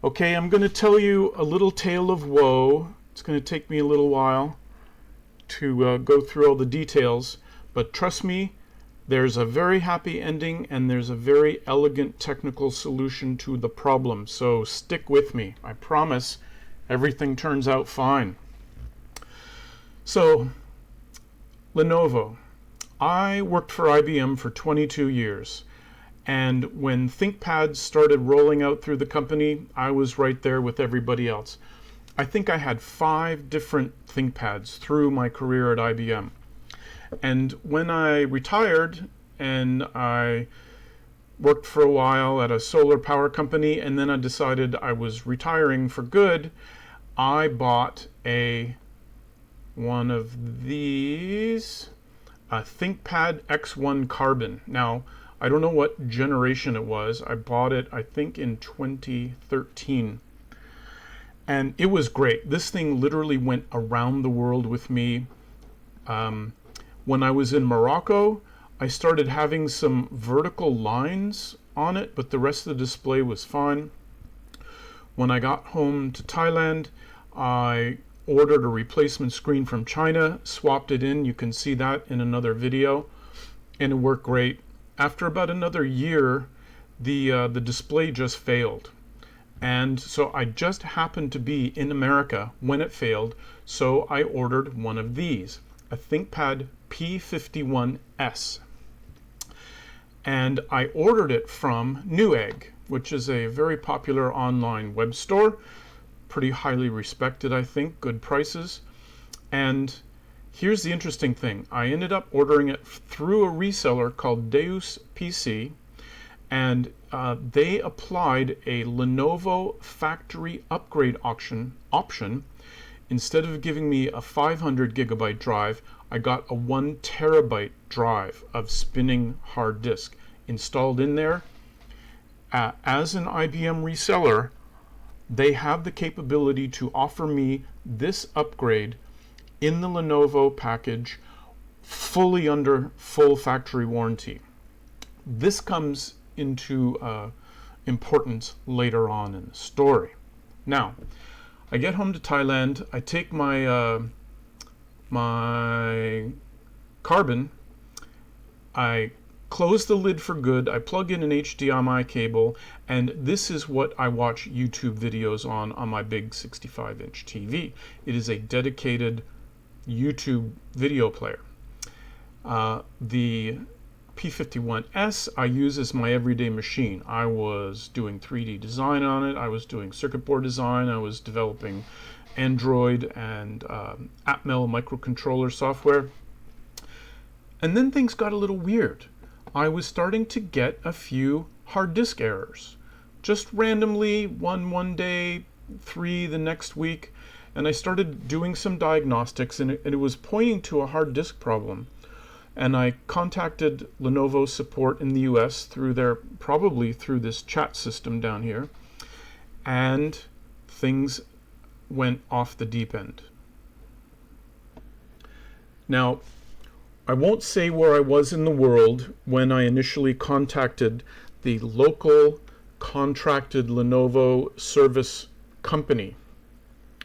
Okay, I'm going to tell you a little tale of woe. It's going to take me a little while to go through all the details, but trust me, there's a very happy ending and there's a very elegant technical solution to the problem. So stick with me. I promise everything turns out fine. So, Lenovo. I worked for IBM for 22 years. And when ThinkPads started rolling out through the company, I was right there with everybody else. I think I had 5 different ThinkPads through my career at IBM. And when I retired and I worked for a while at a solar power company, and then I decided I was retiring for good, I bought one of these, a ThinkPad X1 Carbon. Now, I don't know what generation it was. I bought it, I think, in 2013. And it was great. This thing literally went around the world with me. When I was in Morocco, I started having some vertical lines on it, but the rest of the display was fine. When I got home to Thailand, I ordered a replacement screen from China, swapped it in. You can see that in another video, and it worked great. After about another year, the display just failed. And so I just happened to be in America when it failed, so I ordered one of these, a ThinkPad P51s. And I ordered it from Newegg, which is a very popular online web store, pretty highly respected, I think, good prices. And here's the interesting thing. I ended up ordering it through a reseller called Deus PC, and they applied a Lenovo factory upgrade option. Instead of giving me a 500 gigabyte drive, I got a 1 terabyte drive of spinning hard disk installed in there. As an IBM reseller, they have the capability to offer me this upgrade in the Lenovo package, fully under full factory warranty. This comes into importance later on in the story. Now, I get home to Thailand, I take my my Carbon, I close the lid for good, I plug in an HDMI cable, and this is what I watch YouTube videos on my big 65-inch TV. It is a dedicated YouTube video player. The P51s I use as my everyday machine. I was doing 3D design on it, I was doing circuit board design, I was developing Android and Atmel microcontroller software. And then things got a little weird. I was starting to get a few hard disk errors. Just randomly, one day, 3 the next week, and I started doing some diagnostics, and it was pointing to a hard disk problem. And I contacted Lenovo support in the US probably through this chat system down here, and things went off the deep end. Now, I won't say where I was in the world when I initially contacted the local contracted Lenovo service company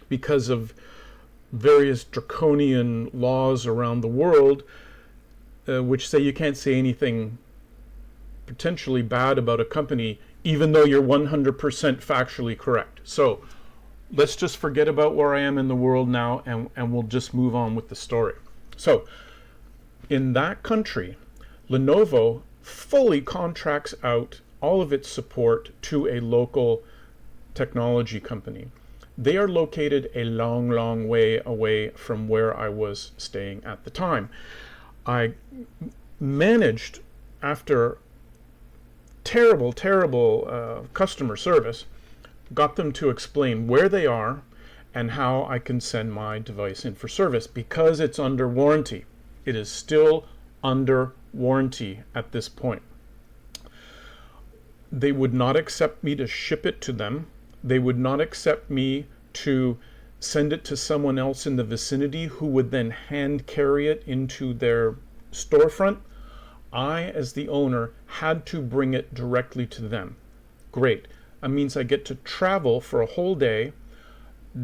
because of various draconian laws around the world which say you can't say anything potentially bad about a company even though you're 100% factually correct. So let's just forget about where I am in the world now, and we'll just move on with the story. So in that country, Lenovo fully contracts out all of its support to a local technology company. They are located a long, long way away from where I was staying at the time. I managed, after terrible customer service, got them to explain where they are and how I can send my device in for service because it's under warranty. It is still under warranty at this point. They would not accept me to ship it to them. They would not accept me to send it to someone else in the vicinity who would then hand carry it into their storefront. I, as the owner, had to bring it directly to them. Great. It means I get to travel for a whole day,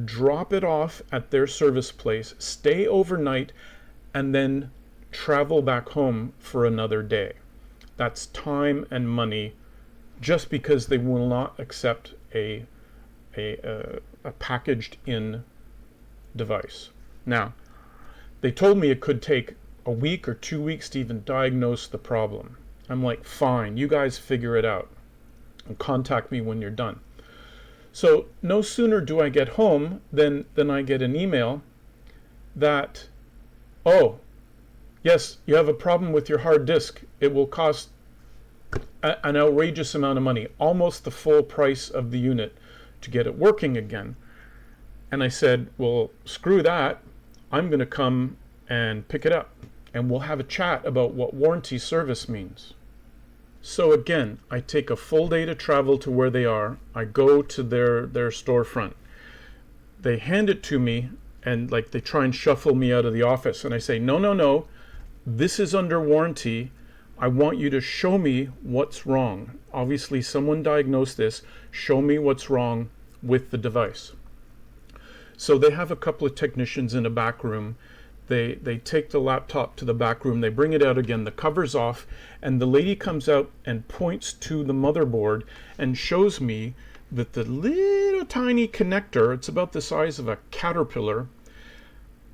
drop it off at their service place, stay overnight, and then travel back home for another day. That's time and money, just because they will not accept a packaged in device. Now, they told me it could take a week or 2 weeks to even diagnose the problem. I'm like, fine, you guys figure it out and contact me when you're done. So no sooner do I get home than I get an email that, oh, yes, you have a problem with your hard disk. It will cost an outrageous amount of money, almost the full price of the unit to get it working again. And I said, well, screw that. I'm going to come and pick it up, and we'll have a chat about what warranty service means. So again, I take a full day to travel to where they are. I go to their storefront. They hand it to me, and like they try and shuffle me out of the office. And I say, no, this is under warranty. I want you to show me what's wrong. Obviously, someone diagnosed this. Show me what's wrong with the device. So they have a couple of technicians in a back room. They take the laptop to the back room. They bring it out again. The cover's off, and the lady comes out and points to the motherboard and shows me that the little tiny connector, it's about the size of a caterpillar,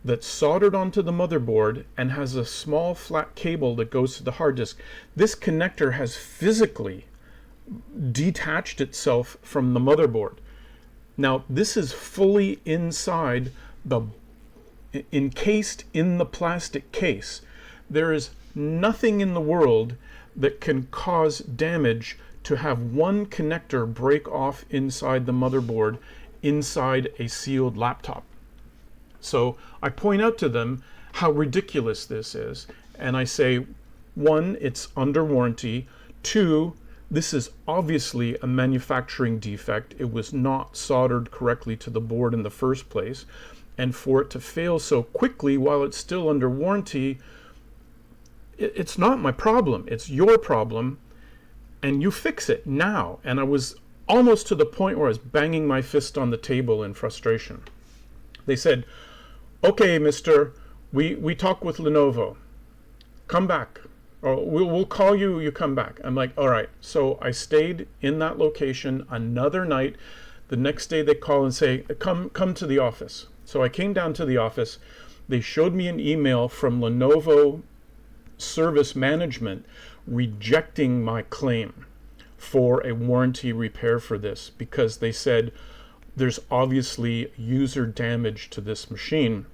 that's soldered onto the motherboard and has a small flat cable that goes to the hard disk. This connector has physically detached itself from the motherboard. Now, this is fully inside encased in the plastic case. There is nothing in the world that can cause damage to have one connector break off inside the motherboard, inside a sealed laptop. So I point out to them how ridiculous this is, and I say, one, it's under warranty. Two, this is obviously a manufacturing defect. It was not soldered correctly to the board in the first place. And for it to fail so quickly while it's still under warranty, it's not my problem. It's your problem. And you fix it now. And I was almost to the point where I was banging my fist on the table in frustration. They said, okay, mister, we talk with Lenovo. Come back. Or we'll call you, you come back. I'm like, all right. So I stayed in that location another night. The next day they call and say, come to the office. So I came down to the office. They showed me an email from Lenovo Service Management rejecting my claim for a warranty repair for this, because they said there's obviously user damage to this machine.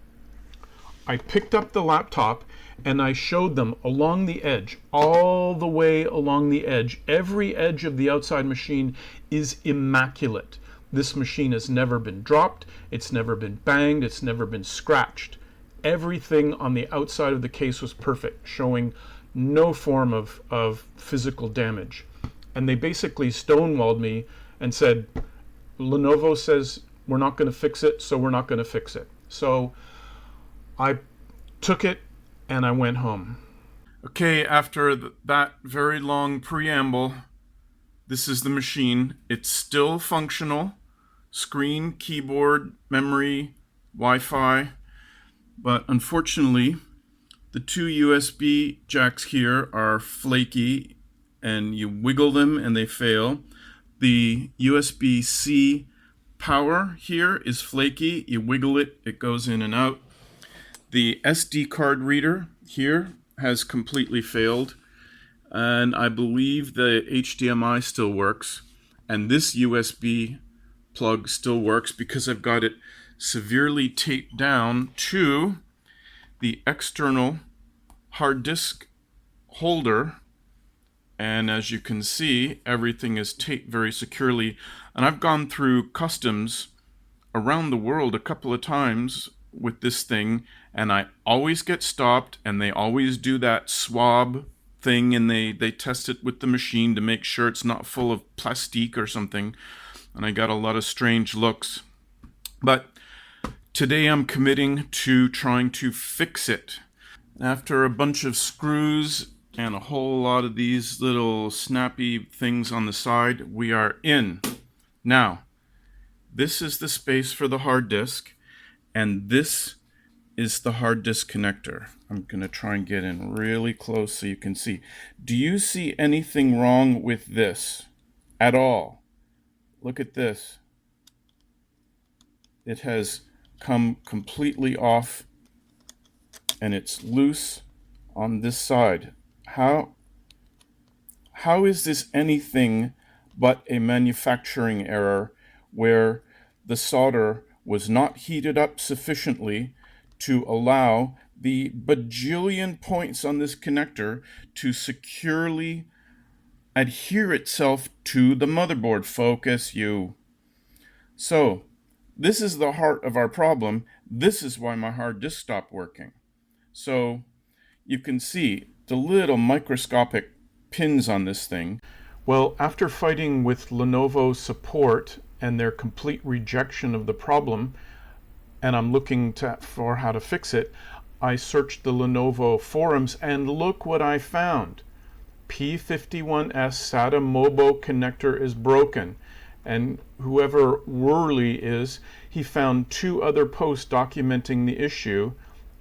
I picked up the laptop and I showed them along the edge, all the way along the edge. Every edge of the outside machine is immaculate. This machine has never been dropped, it's never been banged, it's never been scratched. Everything on the outside of the case was perfect, showing no form of physical damage. And they basically stonewalled me and said, Lenovo says we're not going to fix it, so we're not going to fix it. So I took it and I went home. Okay, after that very long preamble, this is the machine. It's still functional. Screen, keyboard, memory, Wi-Fi. But unfortunately, the two USB jacks here are flaky, and you wiggle them and they fail. The USB-C power here is flaky. You wiggle it, it goes in and out. The SD card reader here has completely failed, and I believe the HDMI still works, and this USB plug still works because I've got it severely taped down to the external hard disk holder, and as you can see, everything is taped very securely. And I've gone through customs around the world a couple of times with this thing, and I always get stopped, and they always do that swab thing, and they test it with the machine to make sure it's not full of plastique or something, and I got a lot of strange looks. But today I'm committing to trying to fix it. After a bunch of screws and a whole lot of these little snappy things on the side, we are in. Now, this is the space for the hard disk, and this is the hard disk connector. I'm going to try and get in really close so you can see. Do you see anything wrong with this at all? Look at this. It has come completely off and it's loose on this side. How is this anything but a manufacturing error where the solder was not heated up sufficiently to allow the bajillion points on this connector to securely adhere itself to the motherboard? Focus, you. So, this is the heart of our problem. This is why my hard disk stopped working. So, you can see the little microscopic pins on this thing. Well, after fighting with Lenovo support and their complete rejection of the problem, and I'm looking for how to fix it, I searched the Lenovo forums and look what I found. P51s SATA MOBO connector is broken. And whoever Worley is, he found 2 other posts documenting the issue,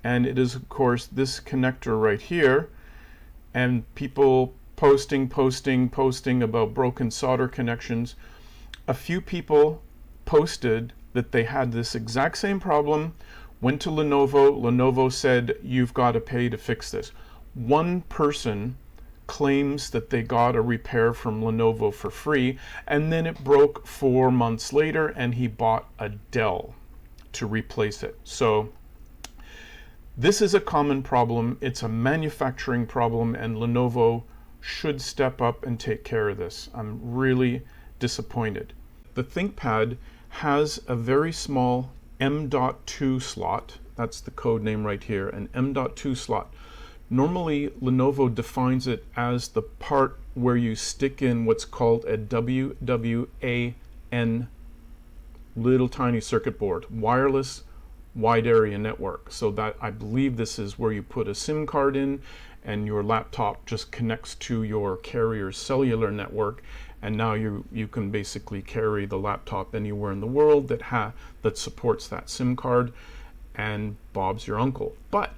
and it is of course this connector right here, and people posting about broken solder connections. A few people posted that they had this exact same problem, went to Lenovo said, you've got to pay to fix this. One person claims that they got a repair from Lenovo for free, and then it broke 4 months later and he bought a Dell to replace it. So this is a common problem. It's a manufacturing problem, and Lenovo should step up and take care of this. I'm really disappointed. The ThinkPad has a very small M.2 slot. That's the code name right here, an M.2 slot. Normally, Lenovo defines it as the part where you stick in what's called a WWAN little tiny circuit board, wireless wide area network. So that, I believe this is where you put a SIM card in and your laptop just connects to your carrier's cellular network, and now you can basically carry the laptop anywhere in the world that supports that SIM card, and Bob's your uncle. But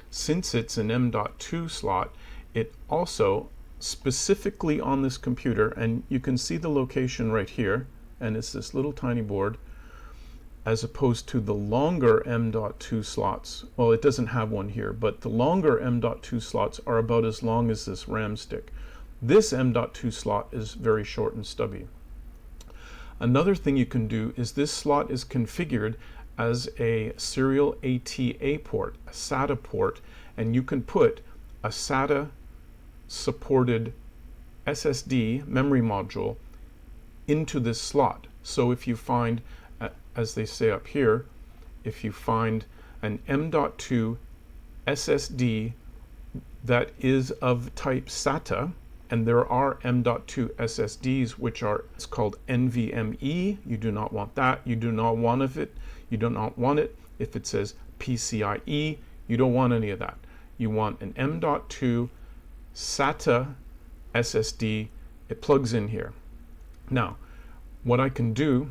since it's an M.2 slot, it also specifically on this computer, and you can see the location right here, and it's this little tiny board, as opposed to the longer M.2 slots. Well, it doesn't have one here, but the longer M.2 slots are about as long as this RAM stick. This M.2 slot is very short and stubby. Another thing you can do is this slot is configured as a serial ATA port, a SATA port, and you can put a SATA supported SSD memory module into this slot. So if you find, as they say up here, if you find an M.2 SSD that is of type SATA, and there are M.2 SSDs which are, it's called NVMe, you do not want that, you do not want it if it says PCIe, you don't want any of that. You want an M.2 SATA SSD, it plugs in here. Now, what I can do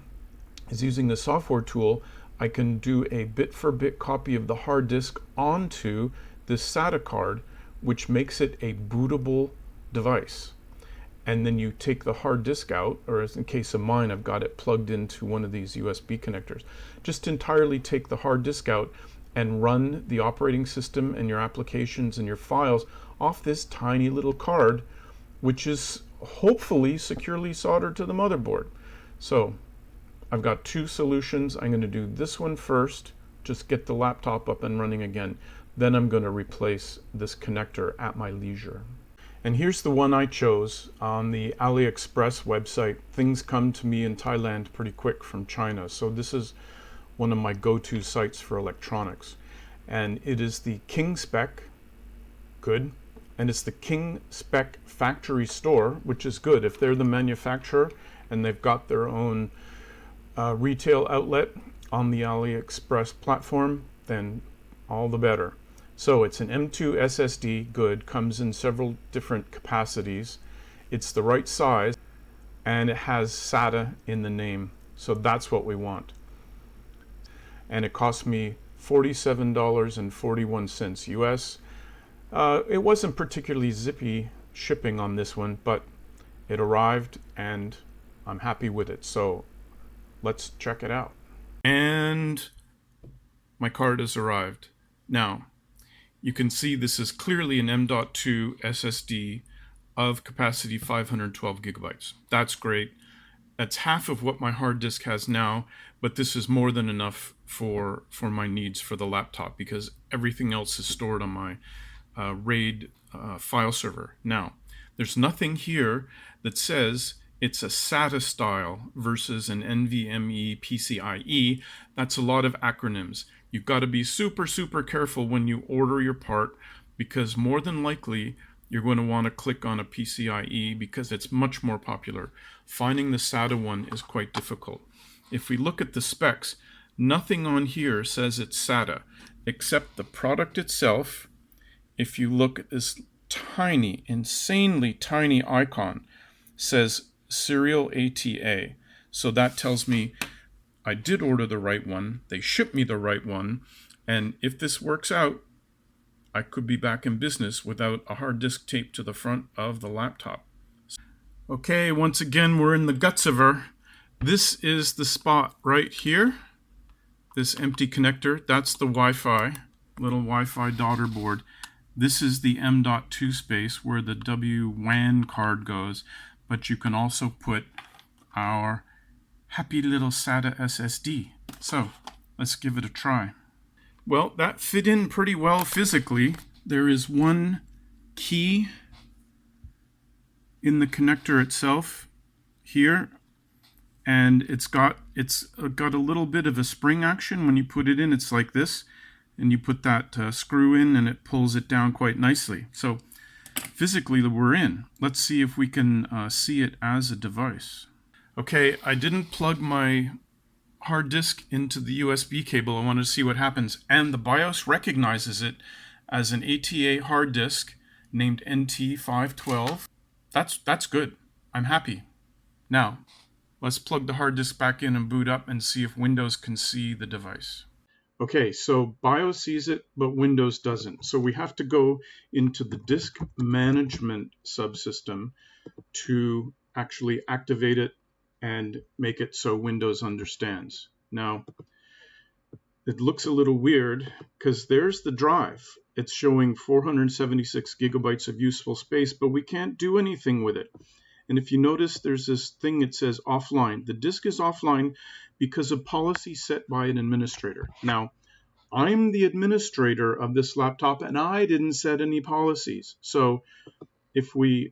is, using the software tool, I can do a bit-for-bit copy of the hard disk onto this SATA card, which makes it a bootable device. And then you take the hard disk out, or as in case of mine, I've got it plugged into one of these USB connectors. Just entirely take the hard disk out and run the operating system and your applications and your files off this tiny little card, which is hopefully securely soldered to the motherboard. So I've got 2 solutions. I'm going to do this one first, just get the laptop up and running again. Then I'm going to replace this connector at my leisure. And here's the one I chose on the AliExpress website. Things come to me in Thailand pretty quick from China. So this is one of my go-to sites for electronics. And it is the King Spec, good. And it's the King Spec factory store, which is good. If they're the manufacturer and they've got their own retail outlet on the AliExpress platform, then all the better. So it's an M.2 SSD, good, comes in several different capacities. It's the right size, and it has SATA in the name. So that's what we want. And it cost me $47.41 US. It wasn't particularly zippy shipping on this one, but it arrived and I'm happy with it. So let's check it out. And my card has arrived. Now, you can see this is clearly an M.2 SSD of capacity 512 gigabytes. That's great. That's half of what my hard disk has now, but this is more than enough for my needs for the laptop because everything else is stored on my RAID file server. Now, there's nothing here that says it's a SATA style versus an NVMe PCIe. That's a lot of acronyms. You've got to be super, super careful when you order your part because more than likely you're going to want to click on a PCIe because it's much more popular. Finding the SATA one is quite difficult. If we look at the specs, nothing on here says it's SATA except the product itself. If you look at this tiny, insanely tiny icon, says Serial ATA. So that tells me I did order the right one, they shipped me the right one, and if this works out, I could be back in business without a hard disk taped to the front of the laptop. Okay, once again, we're in the guts of her. This is the spot right here. This empty connector, that's the Wi-Fi, little Wi-Fi daughter board. This is the M.2 space where the WAN card goes, but you can also put our happy little SATA SSD. So let's give it a try. Well, that fit in pretty well physically. There is one key in the connector itself here, and it's got a little bit of a spring action. When you put it in, it's like this, and you put that screw in and it pulls it down quite nicely. So physically we're in. Let's see if we can see it as a device. Okay, I didn't plug my hard disk into the USB cable. I wanted to see what happens, and the BIOS recognizes it as an ATA hard disk named NT512. That's good. I'm happy. Now, let's plug the hard disk back in and boot up and see if Windows can see the device. Okay, so BIOS sees it, but Windows doesn't. So we have to go into the disk management subsystem to actually activate it and make it so Windows understands. Now, it looks a little weird because there's the drive. It's showing 476 gigabytes of useful space, but we can't do anything with it. And if you notice, there's this thing that says offline. The disk is offline because of policy set by an administrator. Now, I'm the administrator of this laptop, and I didn't set any policies. So if we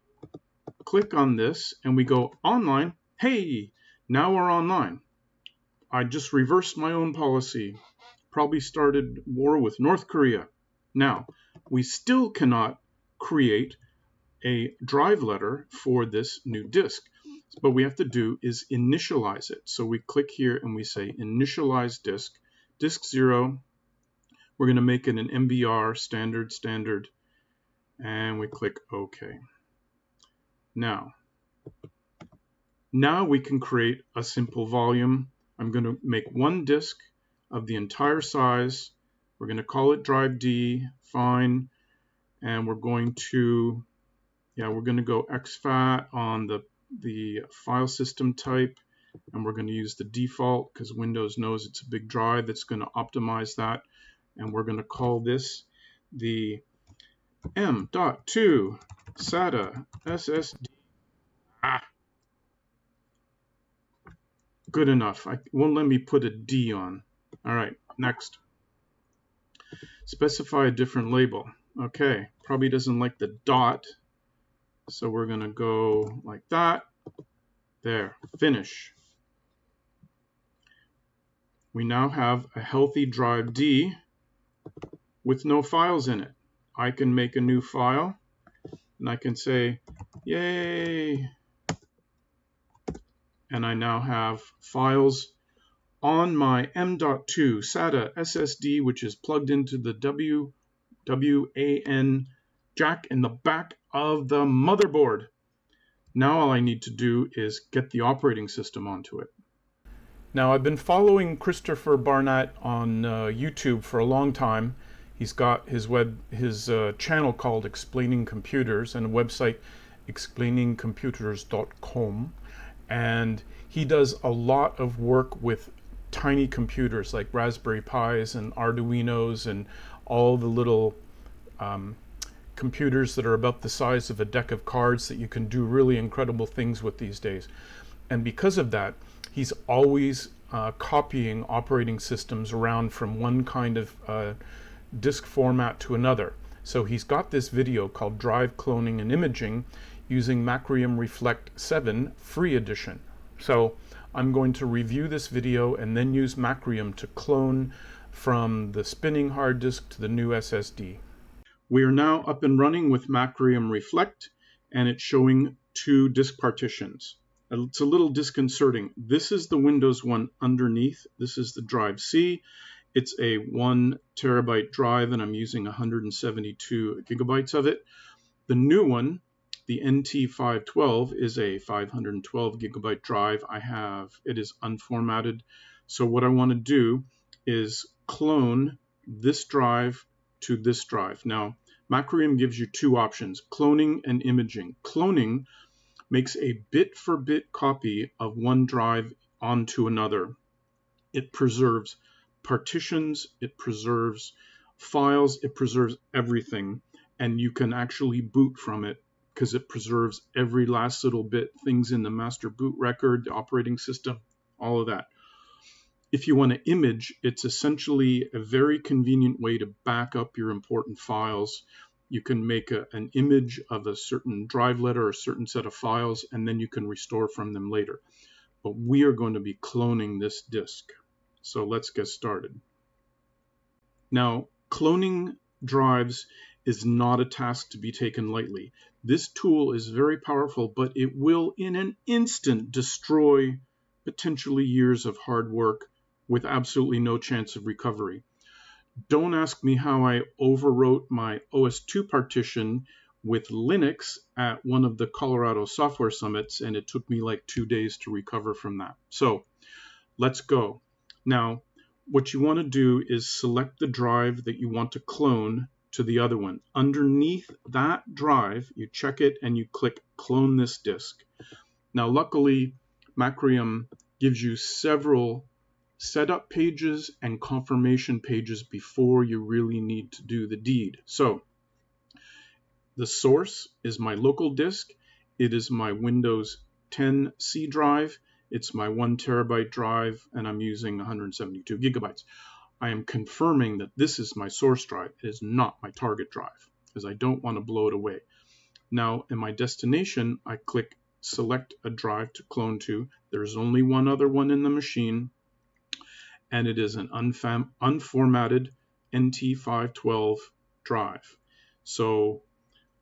click on this and we go online, hey, now we're online. I just reversed my own policy. Probably started war with North Korea. Now, we still cannot create a drive letter for this new disk. What we have to do is initialize it. So we click here and we say initialize disk, disk 0. We're going to make it an MBR, standard, and we click OK. Now we can create a simple volume. I'm going to make one disk of the entire size. We're going to call it drive D, fine, and we're going to go exFAT on the file system type, and we're going to use the default because Windows knows it's a big drive that's going to optimize that, and we're going to call this the M.2 SATA SSD. Good enough. It won't let me put a D on. All right, next. Specify a different label. Okay, probably doesn't like the dot, so we're going to go like that. There, finish. We now have a healthy drive D with no files in it. I can make a new file, and I can say, yay! And I now have files on my M.2 SATA SSD, which is plugged into the WAN jack in the back of the motherboard. Now all I need to do is get the operating system onto it. Now I've been following Christopher Barnett on YouTube for a long time. He's got his channel called Explaining Computers and a website explainingcomputers.com, and he does a lot of work with tiny computers like Raspberry Pis and Arduinos and all the little computers that are about the size of a deck of cards that you can do really incredible things with these days. And because of that, he's always copying operating systems around from one kind of disk format to another. So he's got this video called Drive Cloning and Imaging using Macrium Reflect 7 free edition. So I'm going to review this video and then use Macrium to clone from the spinning hard disk to the new SSD. We are now up and running with Macrium Reflect, and it's showing 2 disk partitions. It's a little disconcerting. This is the Windows one underneath. This is the drive C. It's a 1 terabyte drive, and I'm using 172 gigabytes of it. The new one, the NT512, is a 512 gigabyte drive. It is unformatted. So what I want to do is clone this drive to this drive. Now, Macrium gives you 2 options, cloning and imaging. Cloning makes a bit-for-bit copy of one drive onto another. It preserves partitions, it preserves files, it preserves everything, and you can actually boot from it because it preserves every last little bit, things in the master boot record, the operating system, all of that. If you want to image, it's essentially a very convenient way to back up your important files. You can make an image of a certain drive letter or a certain set of files, and then you can restore from them later. But we are going to be cloning this disk. So let's get started. Now, cloning drives is not a task to be taken lightly. This tool is very powerful, but it will in an instant destroy potentially years of hard work with absolutely no chance of recovery. Don't ask me how I overwrote my OS2 partition with Linux at one of the Colorado Software Summits, and it took me like 2 days to recover from that. So let's go. Now, what you want to do is select the drive that you want to clone to the other one. Underneath that drive, you check it and you click Clone this disk. Now, luckily, Macrium gives you several setup pages and confirmation pages before you really need to do the deed. So the source is my local disk. It is my Windows 10 C drive. It's my 1 terabyte drive, and I'm using 172 gigabytes. I am confirming that this is my source drive. It is not my target drive because I don't want to blow it away. Now in my destination, I click select a drive to clone to. There's only one other one in the machine, and it is an unformatted NT512 drive. So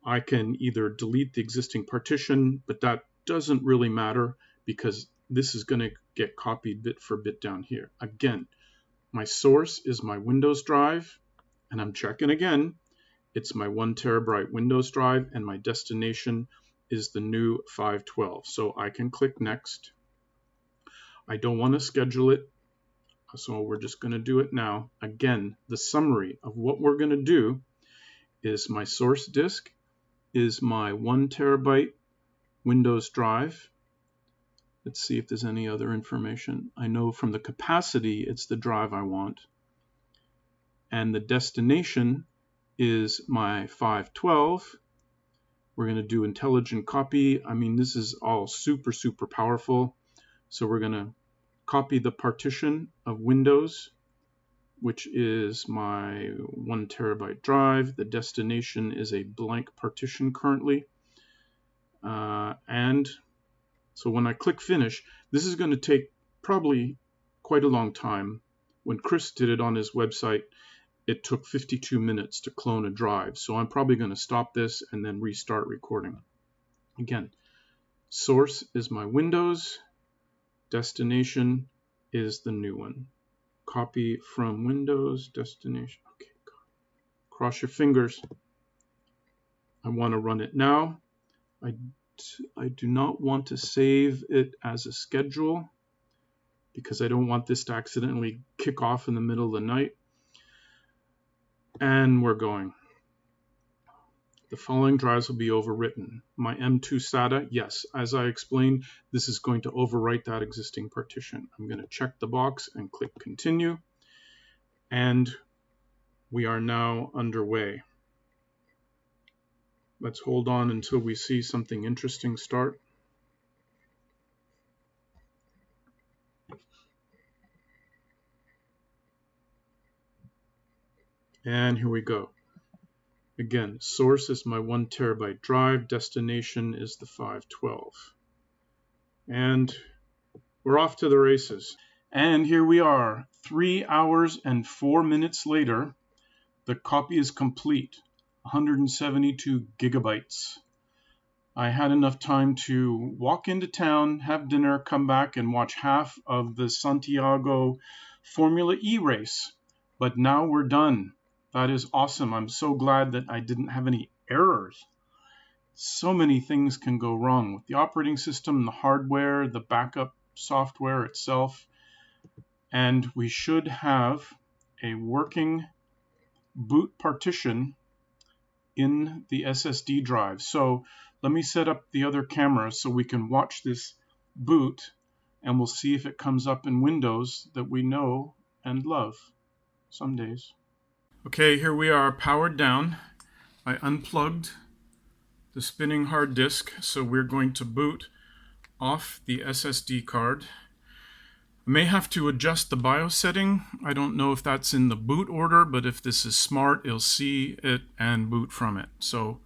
I can either delete the existing partition, but that doesn't really matter because this is going to get copied bit for bit down here. Again, my source is my Windows drive, and I'm checking again. It's my 1 terabyte Windows drive, and my destination is the new 512. So I can click next. I don't want to schedule it, so we're just going to do it now. Again, the summary of what we're going to do is my source disk is my 1 terabyte Windows drive. Let's see if there's any other information. I know from the capacity, it's the drive I want. And the destination is my 512. We're going to do intelligent copy. I mean, this is all super, super powerful. So we're going to copy the partition of Windows, which is my 1 terabyte drive. The destination is a blank partition currently. And so when I click finish, this is going to take probably quite a long time. When Chris did it on his website, it took 52 minutes to clone a drive. So I'm probably going to stop this and then restart recording. Again, source is my Windows. Destination is the new one. Copy from Windows, destination. Okay, cross your fingers. I want to run it now. I I do not want to save it as a schedule because I don't want this to accidentally kick off in the middle of the night. And we're going. The following drives will be overwritten. My M.2 SATA, yes, as I explained, this is going to overwrite that existing partition. I'm going to check the box and click continue. And we are now underway. Let's hold on until we see something interesting start. And here we go. Again, source is my 1 terabyte drive, destination is the 512. And we're off to the races. And here we are, 3 hours and 4 minutes later. The copy is complete, 172 gigabytes. I had enough time to walk into town, have dinner, come back and watch half of the Santiago Formula E race. But now we're done. That is awesome. I'm so glad that I didn't have any errors. So many things can go wrong with the operating system, the hardware, the backup software itself. And we should have a working boot partition in the SSD drive. So let me set up the other camera so we can watch this boot, and we'll see if it comes up in Windows that we know and love some days. Okay, here we are, powered down. I unplugged the spinning hard disk, so we're going to boot off the SSD card. I may have to adjust the BIOS setting. I don't know if that's in the boot order, but if this is smart, it'll see it and boot from it. So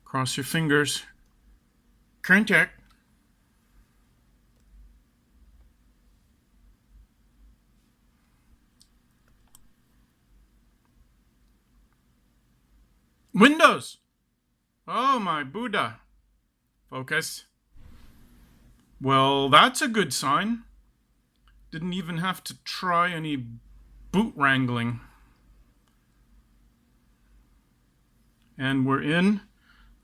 cross your fingers. Current check. Windows. Oh my Buddha. Focus. Well, that's a good sign. Didn't even have to try any boot wrangling. And we're in.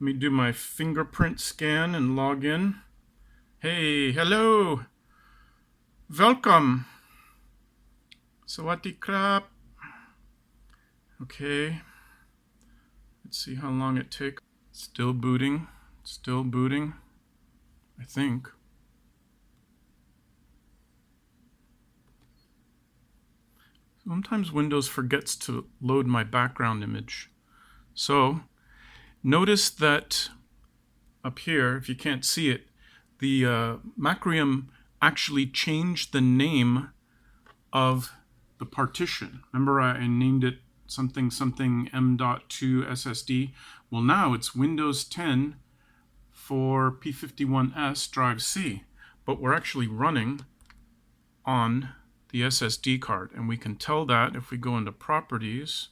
Let me do my fingerprint scan and log in. Hey, hello. Welcome. Sawadee krap. Okay. Let's see how long it takes. Still booting. Still booting. I think. Sometimes Windows forgets to load my background image. So notice that up here, if you can't see it, the Macrium actually changed the name of the partition. Remember I named it something M.2 SSD. Well, now it's Windows 10 for P51s drive C, but we're actually running on the SSD card, and we can tell that if we go into properties.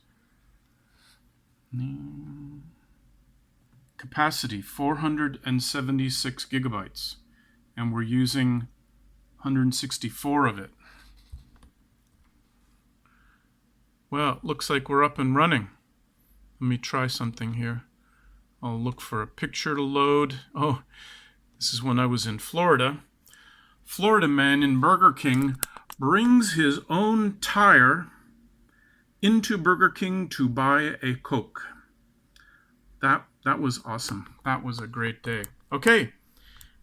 Capacity 476 gigabytes, and we're using 164 of it. Well, it looks like we're up and running. Let me try something here. I'll look for a picture to load. Oh, this is when I was in Florida. Florida man in Burger King brings his own tire into Burger King to buy a Coke. That was awesome. That was a great day. Okay,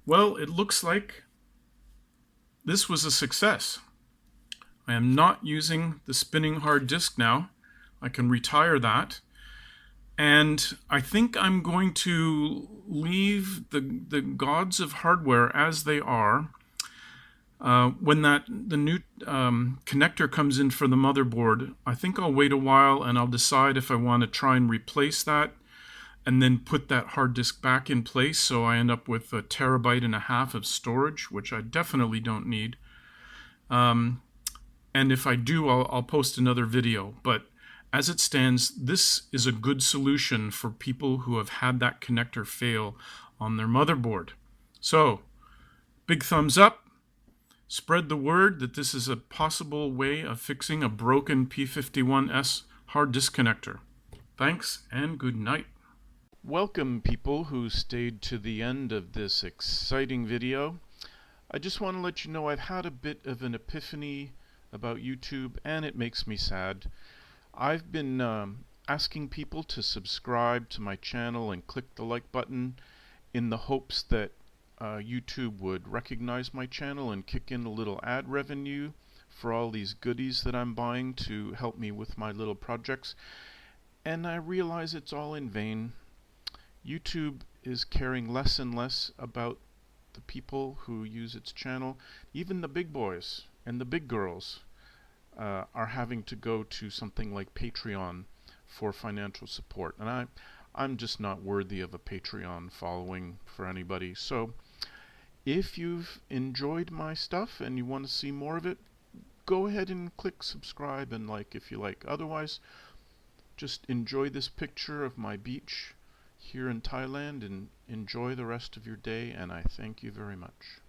well, it looks like this was a success. I am not using the spinning hard disk now. I can retire that. And I think I'm going to leave the gods of hardware as they are. When the new connector comes in for the motherboard, I think I'll wait a while and I'll decide if I want to try and replace that and then put that hard disk back in place so I end up with 1.5 terabytes of storage, which I definitely don't need. And if I do, I'll post another video. But as it stands, this is a good solution for people who have had that connector fail on their motherboard. So, big thumbs up. Spread the word that this is a possible way of fixing a broken P51s hard disk connector. Thanks and good night. Welcome people who stayed to the end of this exciting video. I just want to let you know I've had a bit of an epiphany about YouTube and it makes me sad. I've been asking people to subscribe to my channel and click the like button in the hopes that YouTube would recognize my channel and kick in a little ad revenue for all these goodies that I'm buying to help me with my little projects. And I realize it's all in vain. YouTube is caring less and less about the people who use its channel. Even the big boys and the big girls are having to go to something like Patreon for financial support. And I'm just not worthy of a Patreon following for anybody. So if you've enjoyed my stuff and you want to see more of it, go ahead and click subscribe and like if you like. Otherwise, just enjoy this picture of my beach here in Thailand and enjoy the rest of your day, and I thank you very much.